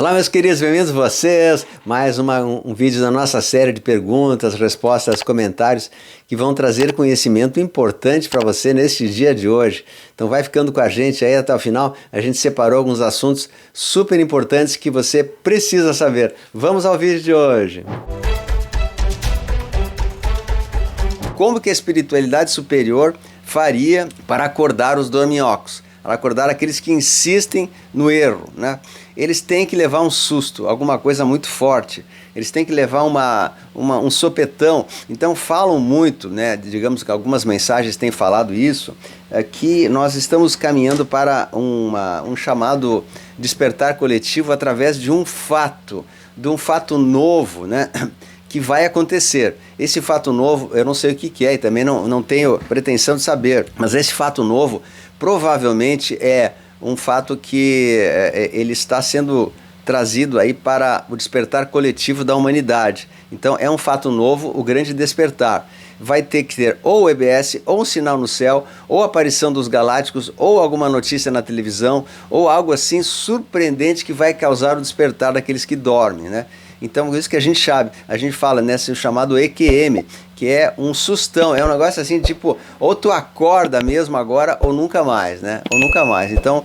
Olá, meus queridos, bem-vindos vocês. Mais um vídeo da nossa série de perguntas, respostas, comentários que vão trazer conhecimento importante para você neste dia de hoje. Então vai ficando com a gente aí até o final. A gente separou alguns assuntos super importantes que você precisa saber. Vamos ao vídeo de hoje. Como que a espiritualidade superior faria para acordar os dorminhocos? Para acordar aqueles que insistem no erro, né? Eles têm que levar um susto, alguma coisa muito forte. Eles têm que levar um sopetão. Então falam muito, né? Digamos que algumas mensagens têm falado isso, que nós estamos caminhando para um chamado despertar coletivo através de um fato novo, né? Que vai acontecer. Esse fato novo, eu não sei o que é e também não tenho pretensão de saber, mas esse fato novo provavelmente é um fato que ele está sendo trazido aí para o despertar coletivo da humanidade. Então é um fato novo, o grande despertar. Vai ter que ter ou o EBS, ou um sinal no céu, ou a aparição dos galácticos, ou alguma notícia na televisão, ou algo assim surpreendente que vai causar o despertar daqueles que dormem, né? Então, isso que a gente sabe, a gente fala nesse chamado EQM, que é um sustão, é um negócio assim, tipo, ou tu acorda mesmo agora, ou nunca mais, né? Ou nunca mais. Então,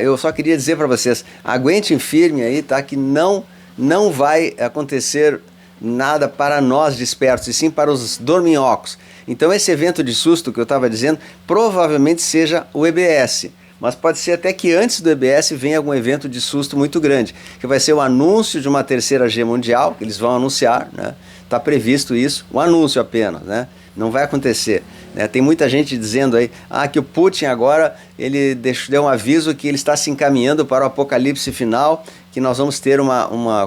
eu só queria dizer para vocês, aguentem firme aí, tá? Que não vai acontecer nada para nós despertos, e sim para os dorminhocos. Então, esse evento de susto que eu estava dizendo, provavelmente seja o EBS. Mas pode ser até que antes do EBS venha algum evento de susto muito grande, que vai ser o anúncio de uma terceira G mundial, que eles vão anunciar, né? Está previsto isso, um anúncio apenas, né? Não vai acontecer, né? Tem muita gente dizendo aí, que o Putin agora, ele deu um aviso que ele está se encaminhando para o apocalipse final, que nós vamos ter um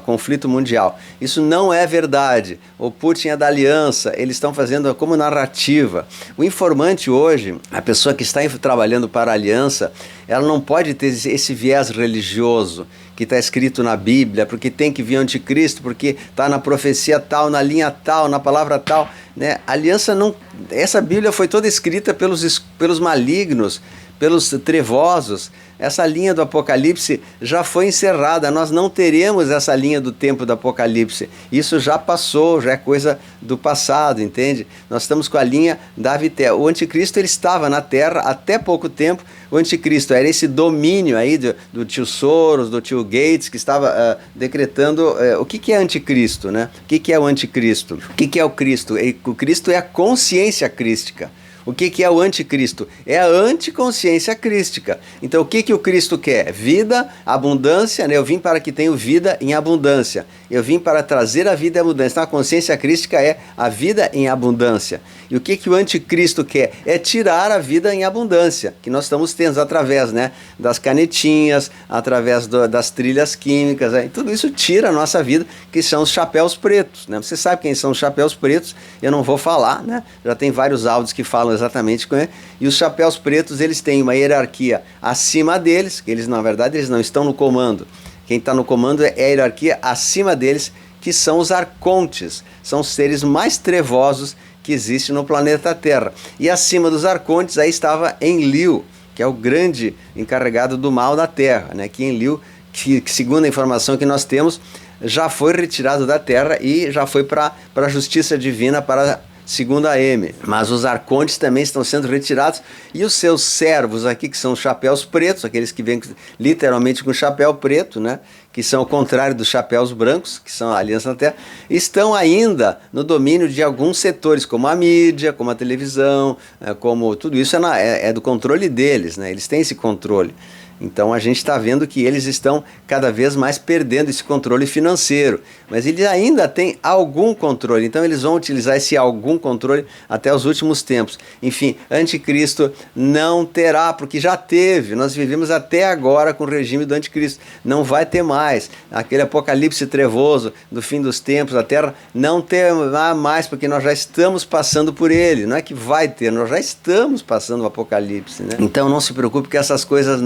conflito mundial. Isso não é verdade. O Putin é da aliança, eles estão fazendo como narrativa. O informante hoje, a pessoa que está trabalhando para a aliança, ela não pode ter esse viés religioso que está escrito na Bíblia, porque tem que vir o anticristo, porque está na profecia tal, na linha tal, na palavra tal, né? A aliança não... Essa Bíblia foi toda escrita pelos malignos, pelos trevosos. Essa linha do Apocalipse já foi encerrada, nós não teremos essa linha do tempo do Apocalipse. Isso já passou, já é coisa do passado, entende? Nós estamos com a linha da Terra. O anticristo, ele estava na Terra até pouco tempo. O anticristo era esse domínio aí do tio Soros, do tio Gates, que estava decretando o que é anticristo, né? O que é o anticristo? O que é o Cristo? O Cristo é a consciência crística. O que é o anticristo? É a anticonsciência crística. Então o que o Cristo quer? Vida, abundância, né? Eu vim para que tenham vida em abundância. Eu vim para trazer a vida em abundância. Então a consciência crística é a vida em abundância. E o que o anticristo quer? É tirar a vida em abundância, que nós estamos tendo através, né, das canetinhas, através das trilhas químicas, né? Tudo isso tira a nossa vida, que são os chapéus pretos, né? Você sabe quem são os chapéus pretos, eu não vou falar, né? Já tem vários áudios que falam exatamente com ele. E os chapéus pretos, eles têm uma hierarquia acima deles, que eles, na verdade, eles não estão no comando. Quem está no comando é a hierarquia acima deles, que são os arcontes, são os seres mais trevosos que existem no planeta Terra. E acima dos arcontes aí estava Enlil, que é o grande encarregado do mal da Terra, né? Que Enlil, que segundo a informação que nós temos, já foi retirado da Terra e já foi para a justiça divina, para segunda M. Mas os arcontes também estão sendo retirados, e os seus servos aqui, que são os chapéus pretos, aqueles que vêm literalmente com chapéu preto, né? Que são o contrário dos chapéus brancos, que são a Aliança na Terra, estão ainda no domínio de alguns setores, como a mídia, como a televisão, como tudo isso é do controle deles, né? Eles têm esse controle. Então a gente está vendo que eles estão cada vez mais perdendo esse controle financeiro, mas eles ainda têm algum controle, então eles vão utilizar esse algum controle até os últimos tempos. Enfim, anticristo não terá, porque já teve, nós vivemos até agora com o regime do anticristo, não vai ter mais. Aquele apocalipse trevoso do fim dos tempos, a Terra não terá mais, porque nós já estamos passando por ele. Não é que vai ter, nós já estamos passando o apocalipse, né? Então não se preocupe que essas coisas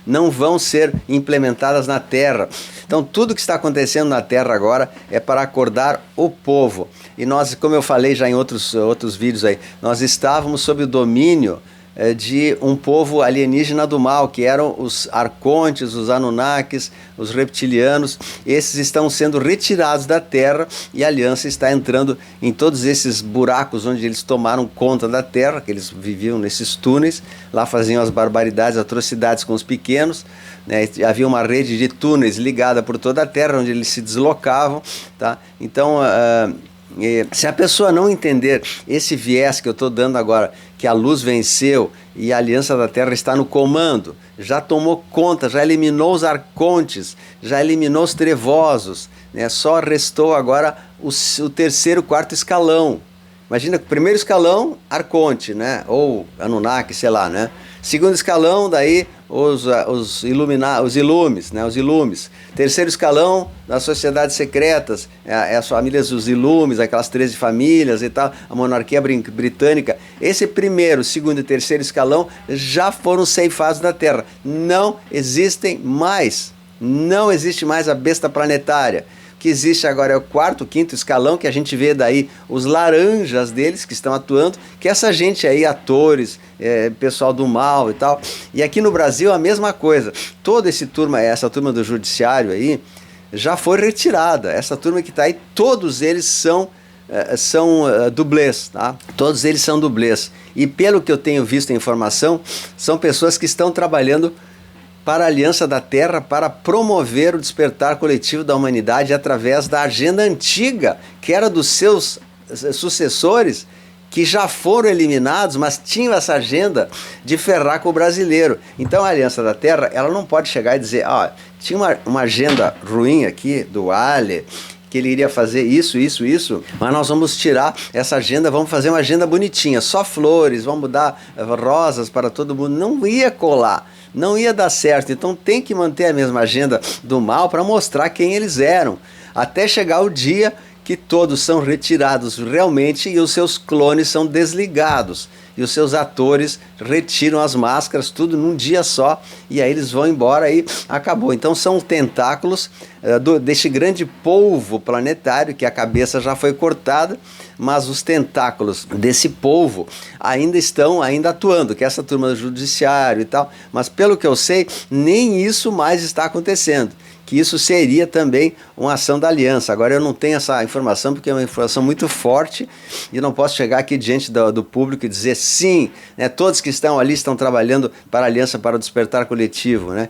não vão ser implementadas na Terra. Então tudo que está acontecendo na Terra agora é para acordar o povo. E nós, como eu falei já em outros vídeos aí, nós estávamos sob o domínio de um povo alienígena do mal, que eram os arcontes, os anunnakis, os reptilianos. Esses estão sendo retirados da Terra e a Aliança está entrando em todos esses buracos onde eles tomaram conta da Terra, que eles viviam nesses túneis, lá faziam as barbaridades, atrocidades com os pequenos, né? Havia uma rede de túneis ligada por toda a Terra, onde eles se deslocavam, tá? Então, se a pessoa não entender esse viés que eu estou dando agora, que a luz venceu e a Aliança da Terra está no comando, já tomou conta, já eliminou os arcontes, já eliminou os trevosos, né? Só restou agora o terceiro, quarto escalão. Imagina, primeiro escalão, arconte, né? Ou Anunnaki, sei lá, né? Segundo escalão, daí os ilumes, né? Os ilumes. Terceiro escalão, das sociedades secretas, as famílias dos ilumes, aquelas 13 famílias e tal, a monarquia britânica. Esse primeiro, segundo e terceiro escalão já foram ceifados da Terra. Não existem mais. Não existe mais a besta planetária. O que existe agora é o quarto, quinto escalão, que a gente vê daí os laranjas deles que estão atuando, que essa gente aí, atores, pessoal do mal e tal. E aqui no Brasil a mesma coisa. Toda essa turma do judiciário aí já foi retirada. Essa turma que está aí, todos eles são dublês, tá? Todos eles são dublês. E pelo que eu tenho visto a informação, são pessoas que estão trabalhando para a Aliança da Terra, para promover o despertar coletivo da humanidade através da agenda antiga, que era dos seus sucessores, que já foram eliminados, mas tinham essa agenda de ferrar com o brasileiro. Então a Aliança da Terra, ela não pode chegar e dizer, tinha uma agenda ruim aqui do Ali, que ele iria fazer isso, mas nós vamos tirar essa agenda, vamos fazer uma agenda bonitinha, só flores, vamos dar rosas para todo mundo. Não ia colar. Não ia dar certo, então tem que manter a mesma agenda do mal para mostrar quem eles eram, até chegar o dia que todos são retirados realmente e os seus clones são desligados, e os seus atores retiram as máscaras, tudo num dia só, e aí eles vão embora e acabou. Então são tentáculos deste grande polvo planetário, que a cabeça já foi cortada, mas os tentáculos desse polvo ainda estão atuando, que é essa turma do judiciário e tal, mas pelo que eu sei, nem isso mais está acontecendo, que isso seria também uma ação da Aliança. Agora eu não tenho essa informação, porque é uma informação muito forte, e não posso chegar aqui diante do público e dizer sim, né, todos que estão ali estão trabalhando para a Aliança, para o despertar coletivo, né?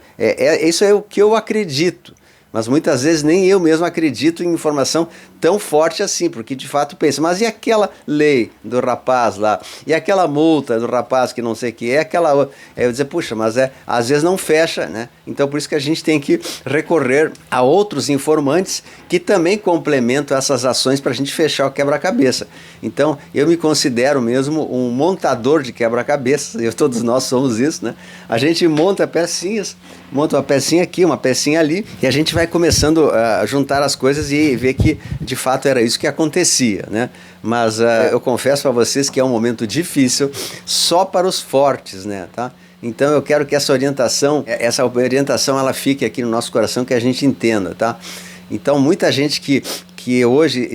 Isso é o que eu acredito. Mas muitas vezes nem eu mesmo acredito em informação tão forte assim, porque de fato pensa, mas e aquela lei do rapaz lá? E aquela multa do rapaz que não sei o que é? Aquela outra? Eu dizer, puxa, mas às vezes não fecha, né? Então por isso que a gente tem que recorrer a outros informantes que também complementam essas ações para a gente fechar o quebra-cabeça. Então eu me considero mesmo um montador de quebra-cabeças, todos nós somos isso, né? A gente monta pecinhas, monta uma pecinha aqui, uma pecinha ali, e a gente vai começando a juntar as coisas e ver que de fato era isso que acontecia, né? Mas eu confesso para vocês que é um momento difícil só para os fortes, né? Tá? Então eu quero que essa orientação ela fique aqui no nosso coração, que a gente entenda, tá? Então muita gente que hoje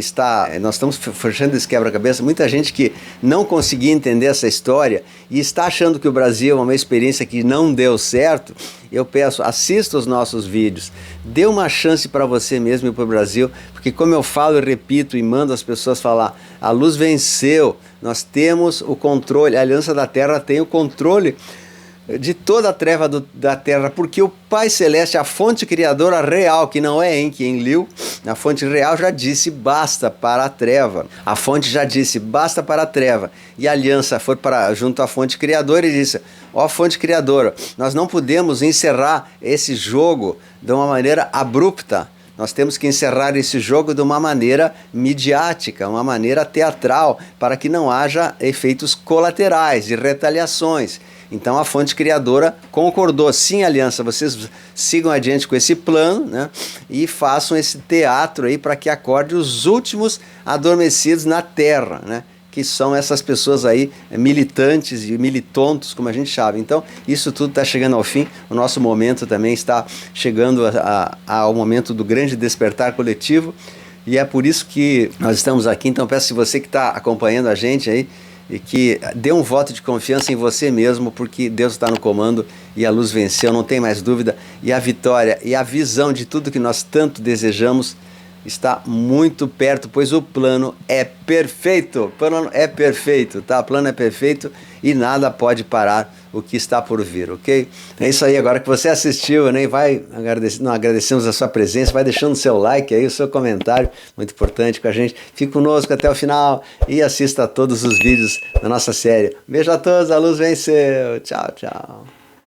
nós estamos fechando esse quebra-cabeça, muita gente que não conseguia entender essa história e está achando que o Brasil é uma experiência que não deu certo. Eu peço, assista os nossos vídeos, dê uma chance para você mesmo e para o Brasil, porque como eu falo e repito e mando as pessoas falar, a luz venceu, nós temos o controle, a Aliança da Terra tem o controle de toda a treva da Terra, porque o Pai Celeste, a fonte criadora real, que não é Enki, Enlil, a fonte real já disse basta para a treva. A fonte já disse basta para a treva. E a aliança foi junto à fonte criadora e disse, ó fonte criadora, nós não podemos encerrar esse jogo de uma maneira abrupta. Nós temos que encerrar esse jogo de uma maneira midiática, uma maneira teatral, para que não haja efeitos colaterais e retaliações. Então a fonte criadora concordou, sim, aliança, vocês sigam adiante com esse plano, né, e façam esse teatro aí para que acorde os últimos adormecidos na Terra, né, que são essas pessoas aí militantes e militontos, como a gente chama. Então isso tudo está chegando ao fim, o nosso momento também está chegando ao momento do grande despertar coletivo, e é por isso que nós estamos aqui. Então peço, se você que está acompanhando a gente aí, e que dê um voto de confiança em você mesmo, porque Deus está no comando e a luz venceu, não tem mais dúvida, e a vitória e a visão de tudo que nós tanto desejamos está muito perto, pois o plano é perfeito. O plano é perfeito, tá? O plano é perfeito e nada pode parar o que está por vir, ok? É isso aí, agora que você assistiu, né? Agradecemos a sua presença, vai deixando o seu like aí, o seu comentário, muito importante com a gente. Fique conosco até o final e assista a todos os vídeos da nossa série. Beijo a todos, a luz venceu. Tchau, tchau.